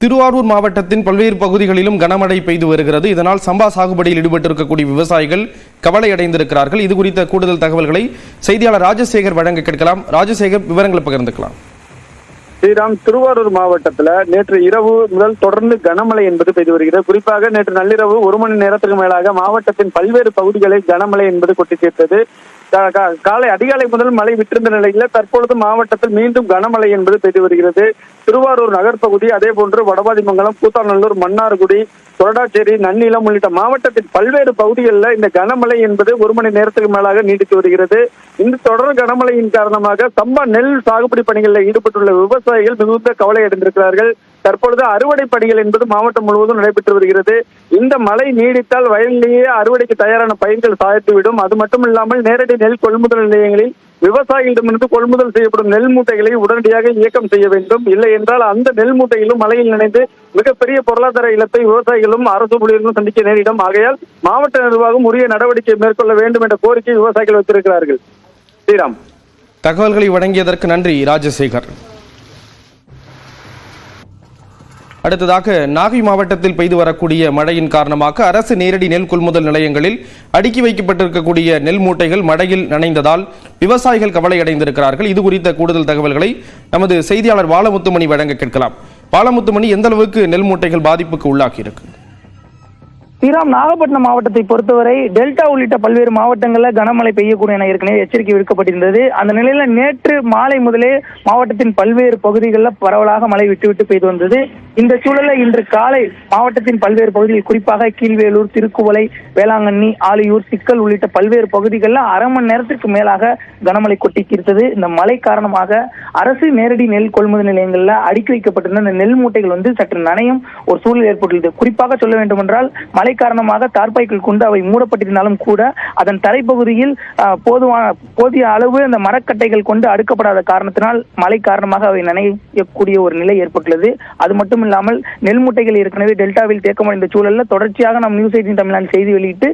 திருவாரூர் மாவட்டத்தின் பல்வேறு பகுதிகளிலும் கனமழை பெய்து வருகிறது. இதனால் சம்பா சாகுபடியில் ஈடுபட்டிருக்கக்கூடிய விவசாயிகள் கவலை அடைந்திருக்கிறார்கள். இது குறித்த கூடுதல் தகவல்களை செய்தியாளர் ராஜசேகர் வழங்க கேட்கலாம். ராஜசேகர், விவரங்களை பகிர்ந்துக்கலாம். ஸ்ரீராம், திருவாரூர் மாவட்டத்தில் நேற்று இரவு முதல் தொடர்ந்து கனமழை என்பது பெய்து வருகிறது. குறிப்பாக நேற்று நள்ளிரவு 1 மணி நேரத்துக்கு மேலாக மாவட்டத்தின் பல்வேறு பகுதிகளில் கனமழை என்பது கொட்டி தீர்த்தது. அதிகாலை முதல் மழை விட்டிருந்த நிலையில் தற்பொழுது மாவட்டத்தில் மீண்டும் கனமழை என்பது பெய்து வருகிறது. திருவாரூர் நகர்பகுதி, அதே போன்று வடபாதிமங்கலம், கூத்தாநல்லூர், மன்னார்குடி, கொரடாச்சேரி, நன்னிலம் உள்ளிட்ட மாவட்டத்தின் பல்வேறு பகுதிகளில் இந்த கனமழை என்பது 1 மணி நேரத்துக்கு மேலாக நீடித்து வருகிறது. இந்த தொடர் கனமழையின் காரணமாக சம்பா நெல் சாகுபடி பணிகளில் ஈடுபட்டுள்ள விவசாயிகள் மிகுந்த கவலை அடைந்திருக்கிறார்கள். தற்பொழுது அறுவடை பணிகள் என்பது மாவட்டம் முழுவதும் நடைபெற்று வருகிறது. இந்த மழை நீடித்தால் வயலிலேயே அறுவடைக்கு தயாரான பயிர்கள் சாய்த்துவிடும். அது மட்டுமில்லாமல் நேரடி நெல் கொள்முதல் நிலையங்களில் விவசாயிகளிடமிருந்து கொள்முதல் செய்யப்படும் நெல் மூட்டைகளை உடனடியாக இயக்கம் செய்ய வேண்டும். இல்லை என்றால் அந்த நெல் மூட்டையிலும் மழையில் நினைந்து மிகப்பெரிய பொருளாதார இழப்பை விவசாயிகளும் அரசு ஊழியர்களும் சந்திக்க நேரிடும். ஆகையால் மாவட்ட நிர்வாகம் உரிய நடவடிக்கை மேற்கொள்ள வேண்டும் என்ற கோரிக்கை விவசாயிகள் வைத்திருக்கிறார்கள். ஸ்ரீராம், தகவல்களை வழங்கியதற்கு நன்றி ராஜசேகர். அடுத்ததாக, நாகை மாவட்டத்தில் பெய்து வரக்கூடிய மழையின் காரணமாக அரசு நேரடி நெல் கொள்முதல் நிலையங்களில் அடுக்கி வைக்கப்பட்டிருக்கக்கூடிய நெல் மூட்டைகள் மழையில் நனைந்ததால் விவசாயிகள் கவலை அடைந்திருக்கிறார்கள். இது குறித்த கூடுதல் தகவல்களை நமது செய்தியாளர் பாலமுத்துமணி வழங்க கேட்கலாம். பாலமுத்துமணி, எந்த அளவுக்கு நெல் மூட்டைகள் பாதிப்புக்கு உள்ளாகி இருக்கு? ஸ்ரீராம், நாகப்பட்டினம் மாவட்டத்தை பொறுத்தவரை டெல்டா உள்ளிட்ட பல்வேறு மாவட்டங்களில் கனமழை பெய்யக்கூடிய என ஏற்கனவே எச்சரிக்கை விடுக்கப்பட்டிருந்தது. அந்த நிலையில நேற்று மாலை முதலே மாவட்டத்தின் பல்வேறு பகுதிகளில் பரவலாக மழை விட்டு பெய்து வந்தது. இந்த சூழலில் இன்று காலை மாவட்டத்தின் பல்வேறு பகுதிகள், குறிப்பாக கீழ்வேலூர், திருக்குவளை, வேளாங்கண்ணி, ஆலியூர், சிக்கல் உள்ளிட்ட பல்வேறு பகுதிகளில் அரை மணி நேரத்திற்கு மேலாக கனமழை கொட்டி தீர்த்தது. இந்த மழை காரணமாக அரசு நேரடி நெல் கொள்முதல் நிலையங்களில் அடுக்கி வைக்கப்பட்டிருந்த இந்த நெல் மூட்டைகள் சற்று நனையும் ஒரு சூழல் ஏற்பட்டுள்ளது. குறிப்பாக சொல்ல வேண்டும் என்றால், மழை காரணமாக தார்பாய்கள் கொண்டு அவை மூடப்பட்டிருந்தாலும் கூட அதன் தரைப்பகுதியில் போதிய அளவு அந்த மரக்கட்டைகள் கொண்டு அடுக்கப்படாத காரணத்தினால் மழை காரணமாக அவை நனையக்கூடிய ஒரு நிலை ஏற்பட்டுள்ளது. அது மட்டும் இல்லாமல் நெல் மூட்டைகள் ஏற்கனவே டெல்டாவில் தேக்கமடைந்த சூழலில் தொடர்ச்சியாக நாம் நியூஸ் 18 தமிழ்நாடு செய்தி வெளியிட்டு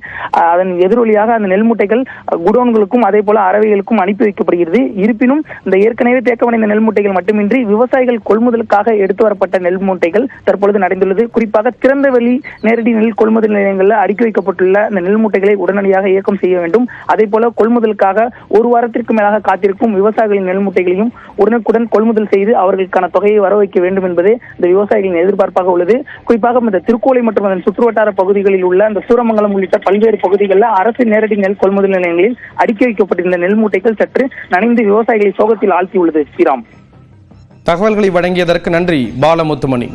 அதன் எதிரொலியாக அந்த நெல் மூட்டைகள் குடோன்களுக்கும் அதே போல அரவைகளுக்கும் அனுப்பி வைக்கப்படுகிறது. இருப்பினும் இந்த ஏற்கனவே தேக்கமடைந்த நெல் மூட்டைகள் மட்டுமின்றி விவசாயிகள் கொள்முதலுக்காக எடுத்து வரப்பட்ட நெல் மூட்டைகள் தற்பொழுது நடைந்துள்ளது. குறிப்பாக திறந்தவெளி நேரடி நெல் கொள்முதல் நிலையங்களில் அடுக்கி வைக்கப்பட்டுள்ள இந்த நெல் மூட்டைகளை உடனடியாக இயக்கம் செய்ய வேண்டும். அதே போல கொள்முதலுக்காக ஒரு வாரத்திற்கு மேலாக காத்திருக்கும் விவசாயிகளின் நெல் மூட்டைகளையும் உடனுக்குடன் கொள்முதல் செய்து அவர்களுக்கான தொகையை வர வைக்க வேண்டும் என்பதே இந்த விவசாயிகளின் எதிர்பார்ப்பாக உள்ளது. குறிப்பாக இந்த திருக்கோளை மற்றும் அதன் சுற்றுவட்டார பகுதிகளில் உள்ள இந்த சூரமங்கலம் உள்ளிட்ட பல்வேறு பகுதிகளில் அரசு நேரடி நெல் கொள்முதல் நிலையங்களில் அடுக்கி வைக்கப்பட்டிருந்த நெல் மூட்டைகள் சற்று நனைந்து விவசாயிகளை சோகத்தில் ஆழ்த்தியுள்ளது. ஸ்ரீராம், தகவல்களை வழங்கியதற்கு நன்றி பாலமுத்துமணி.